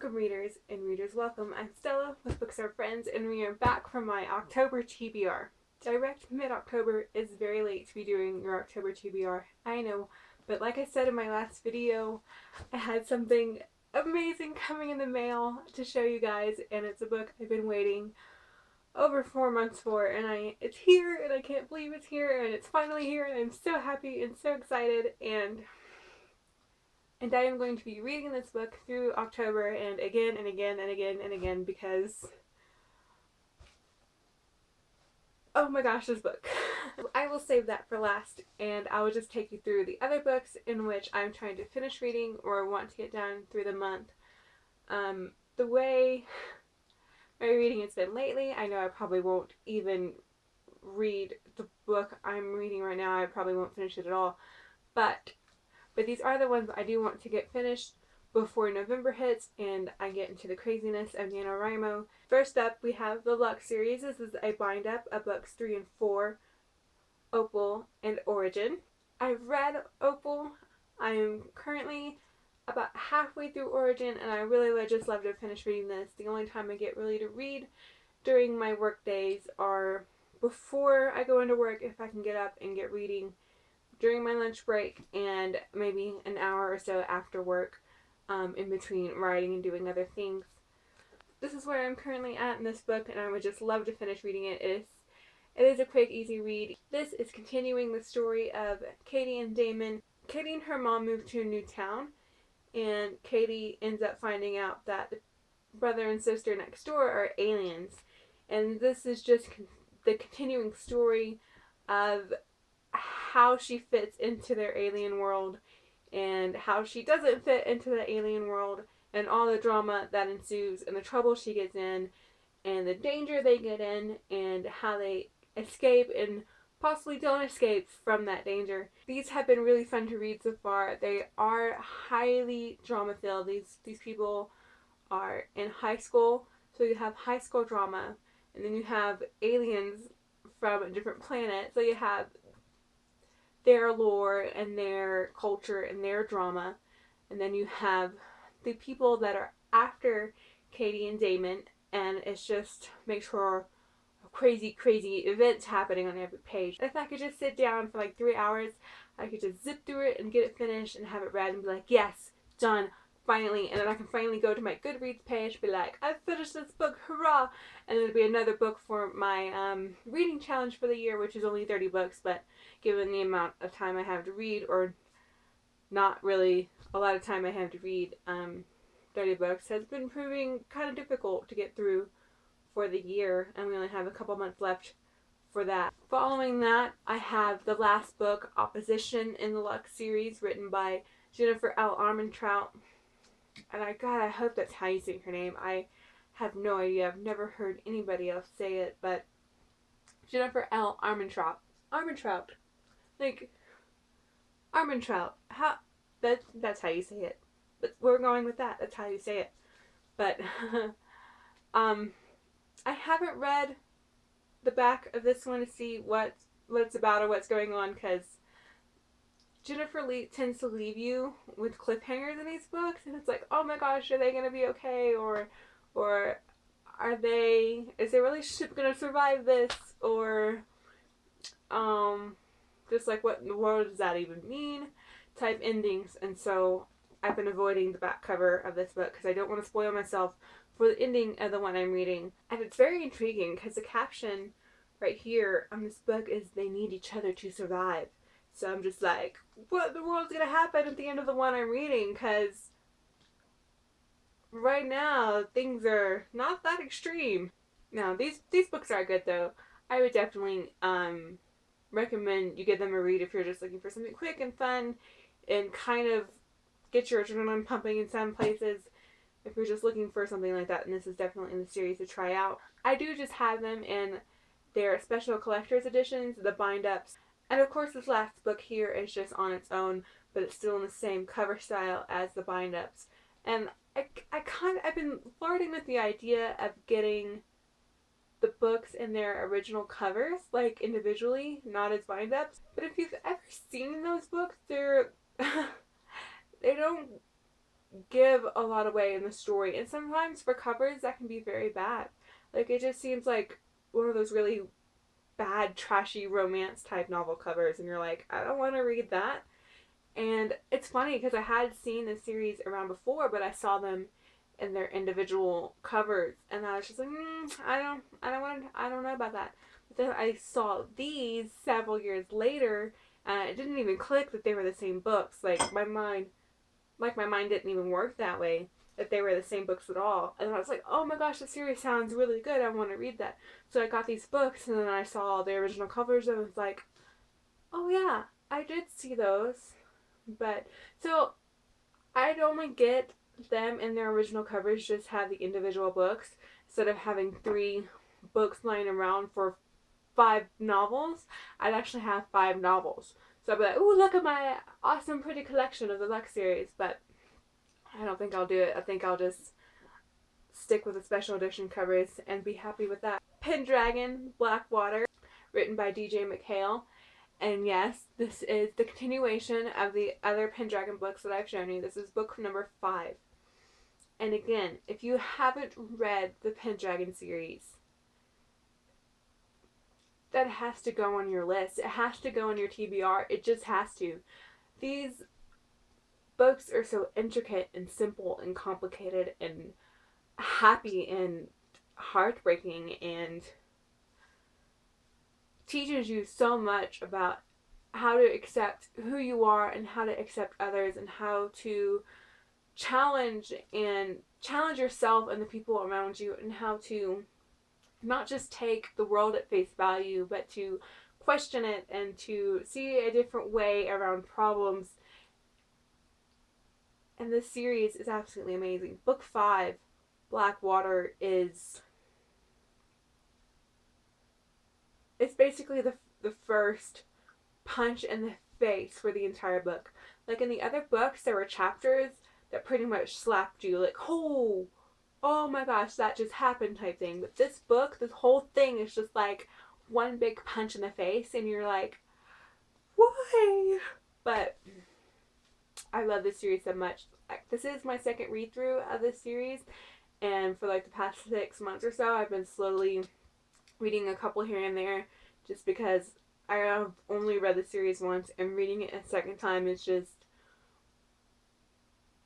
Welcome readers and readers welcome. I'm Stella with Books Are Friends and we are back from my October TBR. Direct mid-October is very late to be doing your October TBR, I know, but like I said in my last video, I had something amazing coming in the mail to show you guys, and it's a book I've been waiting over 4 months for, and it's here and I can't believe it's here and it's finally here and I'm so happy and so excited, and I am going to be reading this book through October and again and again and again and again because, oh my gosh, this book. I will save that for last, and I will just take you through the other books in which I'm trying to finish reading or want to get done through the month. The way my reading has been lately, I know I probably won't even read the book I'm reading right now. I probably won't finish it at all, but these are the ones I do want to get finished before November hits and I get into the craziness of NaNoWriMo. First up, we have the Luck series. This is a bind up of books 3 and 4, Opal and Origin. I've read Opal. I am currently about halfway through Origin, and I really would just love to finish reading this. The only time I get really to read during my work days are before I go into work, if I can get up and get reading during my lunch break, and maybe an hour or so after work, in between writing and doing other things. This is where I'm currently at in this book, and I would just love to finish reading it. It is a quick, easy read. This is continuing the story of Katie and Damon. Katie and her mom moved to a new town, and Katie ends up finding out that the brother and sister next door are aliens. And this is just the continuing story of how she fits into their alien world and how she doesn't fit into the alien world, and all the drama that ensues and the trouble she gets in and the danger they get in and how they escape and possibly don't escape from that danger. These have been really fun to read so far. They are highly drama filled. These people are in high school, so you have high school drama, and then you have aliens from a different planet, so you have their lore and their culture and their drama, and then you have the people that are after Katie and Damon, and it's just makes for crazy events happening on every page. If I could just sit down for like 3 hours, I could just zip through it and get it finished and have it read and be like, yes, done, finally. And then I can finally go to my Goodreads page, be like, I've finished this book, hurrah! And then it'll be another book for my reading challenge for the year, which is only 30 books, but given the amount of time I have to read, or not really a lot of time I have to read, 30 books has been proving kind of difficult to get through for the year, and we only have a couple months left for that. Following that, I have the last book, Opposition, in the Luck series, written by Jennifer L. Armentrout. And I hope that's how you say her name. I have no idea. I've never heard anybody else say it, but Jennifer L. Armentrout. Armentrout. Like, Armentrout. That's how you say it. But we're going with that. That's how you say it. But, I haven't read the back of this one to see what it's about or what's going on, because Jennifer tends to leave you with cliffhangers in these books, and it's like, oh my gosh, are they going to be okay, or is their relationship going to survive this, or just like, what in the world does that even mean, type endings. And so I've been avoiding the back cover of this book because I don't want to spoil myself for the ending of the one I'm reading. And it's very intriguing because the caption right here on this book is, they need each other to survive. So I'm just like, what in the world's going to happen at the end of the one I'm reading? Because right now, things are not that extreme. Now, these books are good, though. I would definitely recommend you give them a read if you're just looking for something quick and fun and kind of get your adrenaline pumping in some places. If you're just looking for something like that, and this is definitely in the series to try out. I do just have them in their special collector's editions, the bind-ups. And of course this last book here is just on its own, but it's still in the same cover style as the bind-ups. And I've been flirting with the idea of getting the books in their original covers, like individually, not as bind-ups. But if you've ever seen those books, they don't give a lot away in the story, and sometimes for covers that can be very bad. Like, it just seems like one of those really bad, trashy romance type novel covers, and you're like, I don't want to read that. And it's funny because I had seen the series around before, but I saw them in their individual covers, and I was just like, I don't know about that. But then I saw these several years later, and it didn't even click that they were the same books. My mind didn't even work that way, that they were the same books at all. And I was like, oh my gosh, the series sounds really good. I want to read that. So I got these books, and then I saw the original covers, and I was like, oh yeah, I did see those. But so I'd only get them in their original covers, just have the individual books instead of having 3 books lying around for 5 novels. I'd actually have 5 novels. So I'd be like, ooh, look at my awesome, pretty collection of the Lux series. But I don't think I'll do it. I think I'll just stick with the special edition covers and be happy with that. Pendragon Blackwater, written by DJ McHale. And yes, this is the continuation of the other Pendragon books that I've shown you. This is book number 5. And again, if you haven't read the Pendragon series, that has to go on your list. It has to go on your TBR. It just has to. These books are so intricate and simple and complicated and happy and heartbreaking, and teaches you so much about how to accept who you are and how to accept others, and how to challenge yourself and the people around you, and how to not just take the world at face value, but to question it and to see a different way around problems. And this series is absolutely amazing. Book 5, Blackwater, it's basically the first punch in the face for the entire book. Like in the other books, there were chapters that pretty much slapped you, like, oh my gosh, that just happened type thing. But this book, this whole thing is just like one big punch in the face, and you're like, why? But I love this series so much. This is my second read through of this series, and for like the past 6 months or so, I've been slowly reading a couple here and there, just because I have only read the series once, and reading it a second time is just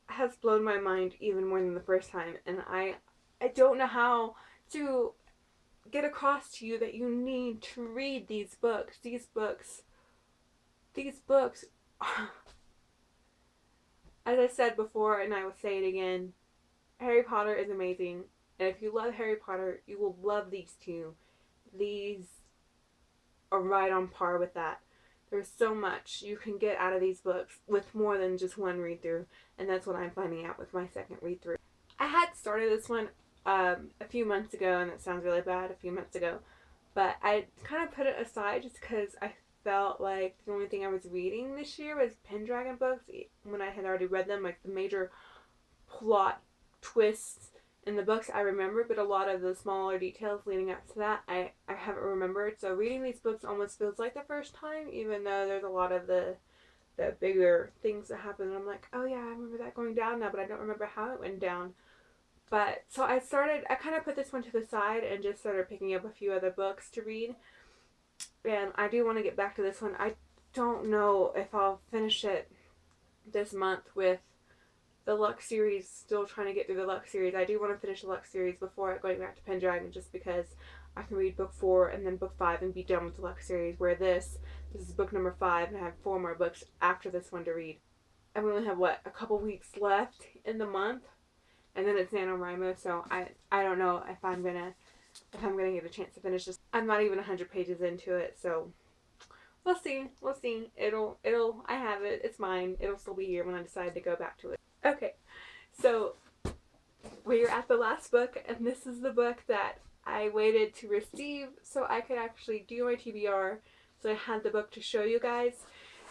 has blown my mind even more than the first time. And I don't know how to get across to you that you need to read these books. These books as I said before, and I will say it again, Harry Potter is amazing. And if you love Harry Potter, you will love these two. These are right on par with that. There's so much you can get out of these books with more than just one read through, and that's what I'm finding out with my second read through. I had started this one a few months ago, and it sounds really bad, a few months ago, but I kind of put it aside just because I felt like the only thing I was reading this year was Pendragon books, when I had already read them. Like the major plot twists in the books I remember, but a lot of the smaller details leading up to that I haven't remembered. So reading these books almost feels like the first time, even though there's a lot of the bigger things that happen, and I'm like, oh yeah, I remember that going down now, but I don't remember how it went down. But so I kind of put this one to the side and just started picking up a few other books to read, and I do want to get back to this one. I don't know if I'll finish it this month with the Lux series, still trying to get through the Lux series. I do want to finish the Lux series before going back to Pendragon, just because I can read book 4 and then book 5 and be done with the Lux series, where this is book number 5, and I have 4 more books after this one to read. I only have, a couple weeks left in the month, and then it's NaNoWriMo, so I don't know if I'm gonna get a chance to finish this. I'm not even 100 pages into it, so we'll see. I have it. It's mine. It'll still be here when I decide to go back to it. Okay, so we're at the last book, and this is the book that I waited to receive so I could actually do my TBR, so I had the book to show you guys.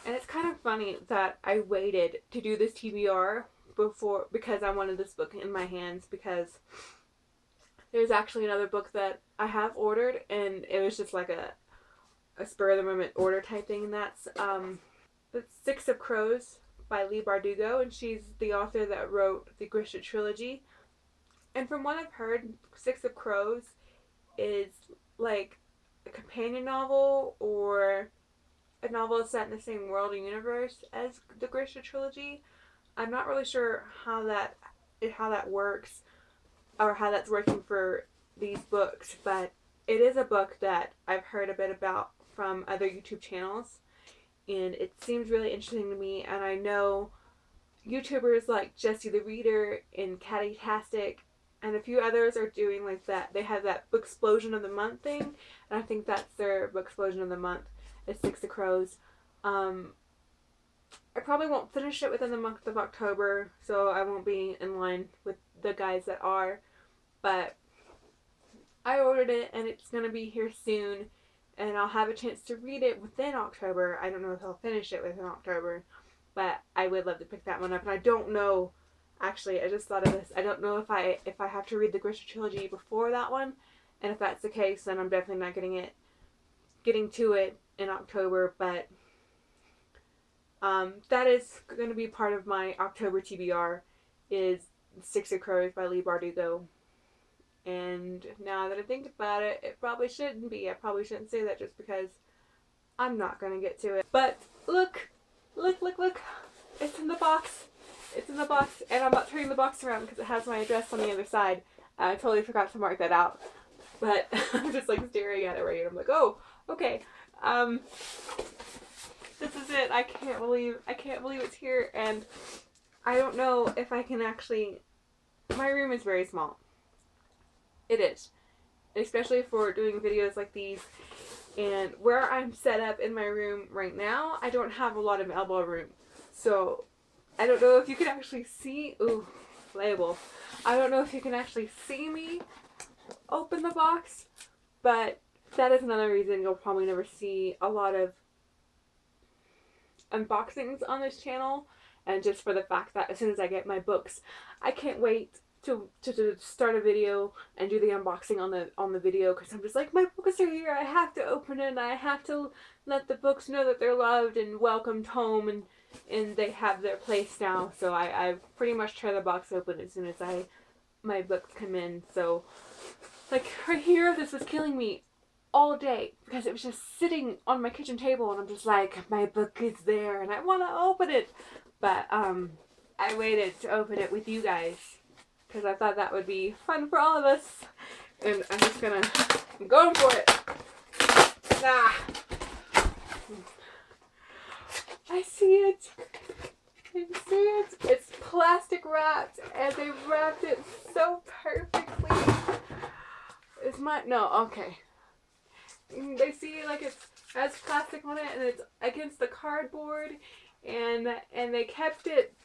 And it's kind of funny that I waited to do this TBR because I wanted this book in my hands, because there's actually another book that I have ordered, and it was just like a spur of the moment order type thing, and that's The Six of Crows by Leigh Bardugo, and she's the author that wrote the Grisha trilogy. And from what I've heard, Six of Crows is like a companion novel or a novel set in the same world or universe as the Grisha trilogy. I'm not really sure how that works or how that's working for these books, but it is a book that I've heard a bit about from other YouTube channels, and it seems really interesting to me. And I know YouTubers like Jesse the Reader and Cattytastic and a few others are doing like that. They have that book explosion of the month thing, and I think that's their book explosion of the month. It's Six of Crows. I probably won't finish it within the month of October, so I won't be in line with the guys that are. But I ordered it, and it's going to be here soon, and I'll have a chance to read it within October. I don't know if I'll finish it within October, but I would love to pick that one up. And I don't know, actually, I just thought of this. I don't know if I have to read the Grisha trilogy before that one, and if that's the case, then I'm definitely not getting to it in October. But that is going to be part of my October TBR, is Six of Crows by Leigh Bardugo. And now that I think about it, it probably shouldn't be. I probably shouldn't say that just because I'm not going to get to it. But look. It's in the box. It's in the box. And I'm not turning the box around because it has my address on the other side. I totally forgot to mark that out. But I'm just like staring at it right here. I'm like, oh, okay. This is it. I can't believe it's here. And I don't know if I can actually... My room is very small. It is. Especially for doing videos like these. And where I'm set up in my room right now, I don't have a lot of elbow room. So, I don't know if you can actually see... Ooh, label. I don't know if you can actually see me open the box. But that is another reason you'll probably never see a lot of unboxings on this channel. And just for the fact that as soon as I get my books, I can't wait to start a video and do the unboxing on the video, because I'm just like, my books are here, I have to open it, and I have to let the books know that they're loved and welcomed home, and they have their place now. So I pretty much tear the box open as soon as my books come in. So like right here, this was killing me all day because it was just sitting on my kitchen table, and I'm just like, my book is there and I want to open it. But I waited to open it with you guys because I thought that would be fun for all of us. And I'm going for it. Ah. I see it. I see it. It's plastic wrapped, and they wrapped it so perfectly. Okay. They see like it has plastic on it, and it's against the cardboard, and they kept it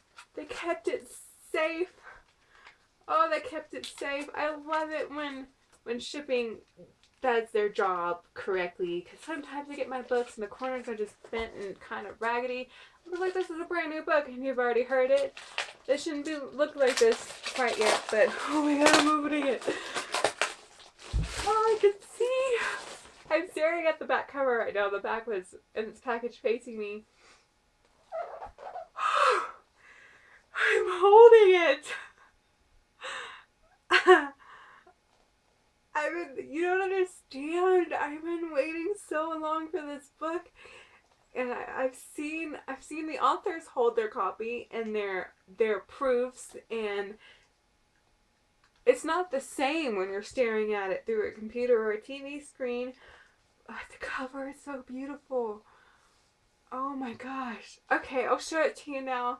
safe. Oh, they kept it safe. I love it when shipping does their job correctly, because sometimes I get my books and the corners are just bent and kind of raggedy. I'm like, this is a brand new book and you've already heard it. It shouldn't look like this quite yet, but oh my god, I'm opening it. Oh, I can see. I'm staring at the back cover right now. The back was in its package facing me. I'm holding it. You don't understand. I've been waiting so long for this book, and I've seen the authors hold their copy and their proofs, and it's not the same when you're staring at it through a computer or a TV screen. The cover is so beautiful. Oh my gosh. Okay, I'll show it to you now.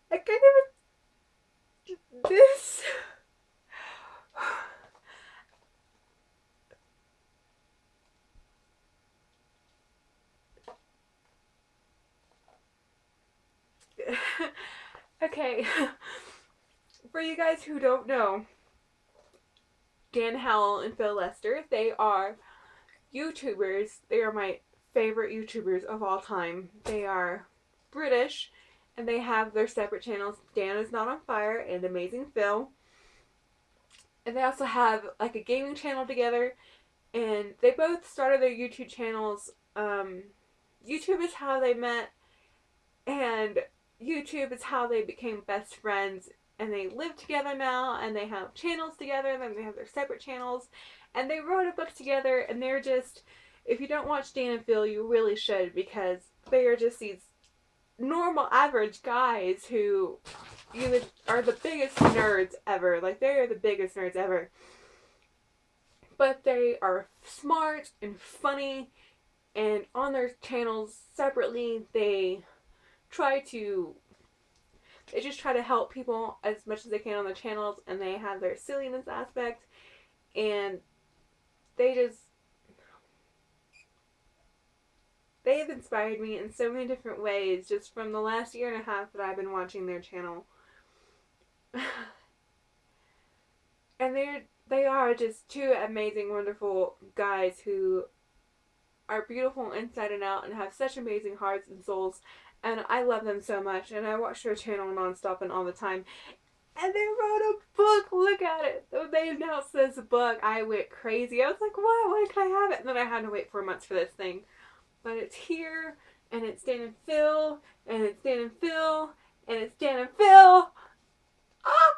I can't even... This... Okay. For you guys who don't know, Dan Howell and Phil Lester, they are YouTubers. They are my favorite YouTubers of all time. They are British, and they have their separate channels. Dan is Not on Fire and Amazing Phil. And they also have like a gaming channel together, And they both started their YouTube channels. YouTube is how they met, and YouTube is how they became best friends. And they live together now, and they have channels together, and then they have their separate channels. And they wrote a book together, and they're just, if you don't watch Dan and Phil, you really should, because they are just these normal, average guys who are the biggest nerds ever. Like, they are the biggest nerds ever. But they are smart and funny, and on their channels separately, they just try to help people as much as they can on their channels, and they have their silliness aspect, and they have inspired me in so many different ways just from the last year and a half that I've been watching their channel. And they are just two amazing, wonderful guys who are beautiful inside and out and have such amazing hearts and souls. And I love them so much, and I watch their channel nonstop and all the time. And they wrote a book. Look at it. When they announced this book, I went crazy. I was like, what? When can I have it? And then I had to wait 4 months for this thing. But it's here, and it's Dan and Phil, and it's Dan and Phil, and it's Dan and Phil. Ah!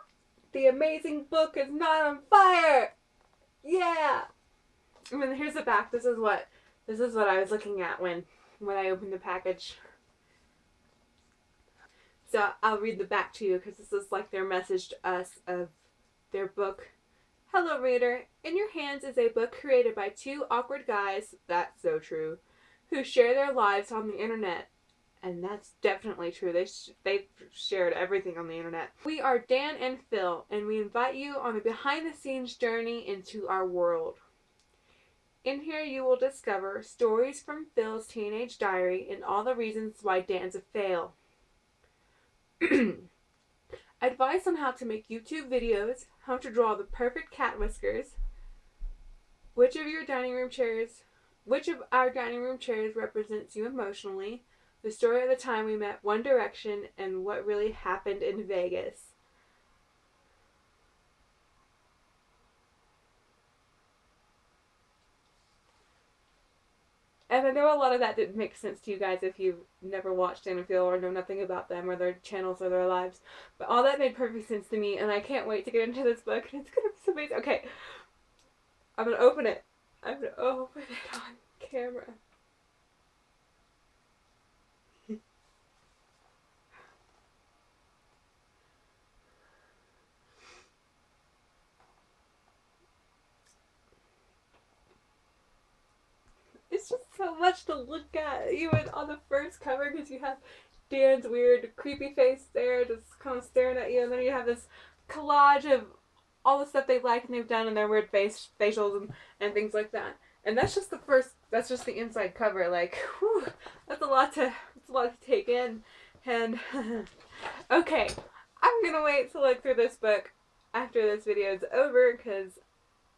The amazing book is not on fire. Yeah. I mean, here's the back. This is what I was looking at when I opened the package. So I'll read the back to you because this is like their message to us of their book. Hello, reader. In your hands is a book created by two awkward guys, that's so true, who share their lives on the internet. And that's definitely true. They've shared everything on the internet. We are Dan and Phil, and we invite you on a behind-the-scenes journey into our world. In here you will discover stories from Phil's teenage diary and all the reasons why Dan's a fail. Advice on how to make YouTube videos, how to draw the perfect cat whiskers, which of our dining room chairs represents you emotionally, the story of the time we met One Direction, and what really happened in Vegas. And I know a lot of that didn't make sense to you guys if you've never watched Dan and Phil or know nothing about them or their channels or their lives. But all that made perfect sense to me, and I can't wait to get into this book, and it's going to be so amazing. Okay, I'm going to open it. I'm going to open it on camera. It's just so much to look at, even on the first cover, because you have Dan's weird, creepy face there, just kind of staring at you, and then you have this collage of all the stuff they like and they've done and their weird facials and things like that. And that's just the inside cover. Like, whew, that's a lot to take in. And okay, I'm gonna wait to look through this book after this video is over, because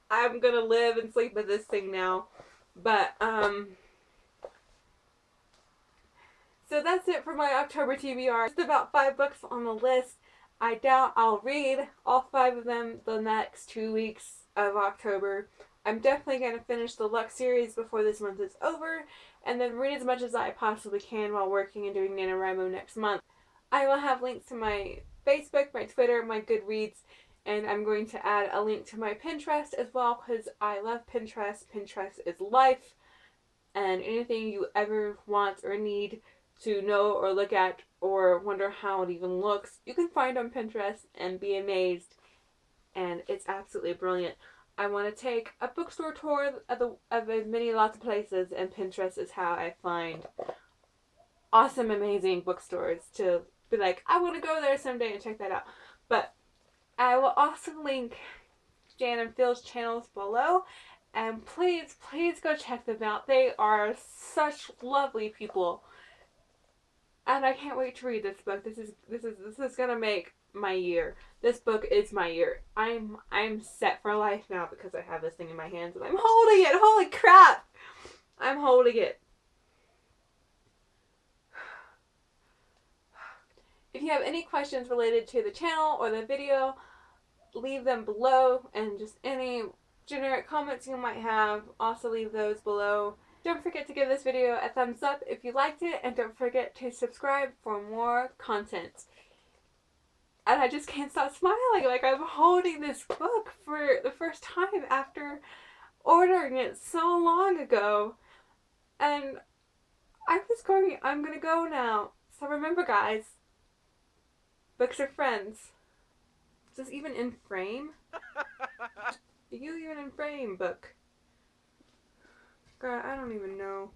I'm gonna live and sleep with this thing now. But so that's it for my October TBR. Just about 5 books on the list. I doubt I'll read all 5 of them the next 2 weeks of October. I'm definitely going to finish the Lux series before this month is over, and then read as much as I possibly can while working and doing NaNoWriMo next month. I will have links to my Facebook, my Twitter, my Goodreads, and I'm going to add a link to my Pinterest as well, because I love Pinterest. Pinterest is life, and anything you ever want or need to know or look at or wonder how it even looks, you can find on Pinterest and be amazed. And it's absolutely brilliant. I want to take a bookstore tour of many lots of places, and Pinterest is how I find awesome, amazing bookstores to be like, I want to go there someday and check that out. But I will also link Dan and Phil's channels below, and please go check them out. They are such lovely people. And I can't wait to read this book. This is gonna make my year. This book is my year. I'm set for life now because I have this thing in my hands and I'm holding it. Holy crap! I'm holding it. If you have any questions related to the channel or the video, leave them below, and just any generic comments you might have, also leave those below. Don't forget to give this video a thumbs up if you liked it, and don't forget to subscribe for more content. And I just can't stop smiling, like I'm holding this book for the first time after ordering it so long ago. And I'm gonna go now. So remember guys, books are friends. Is this even in frame? Are you even in frame, book? God, I don't even know.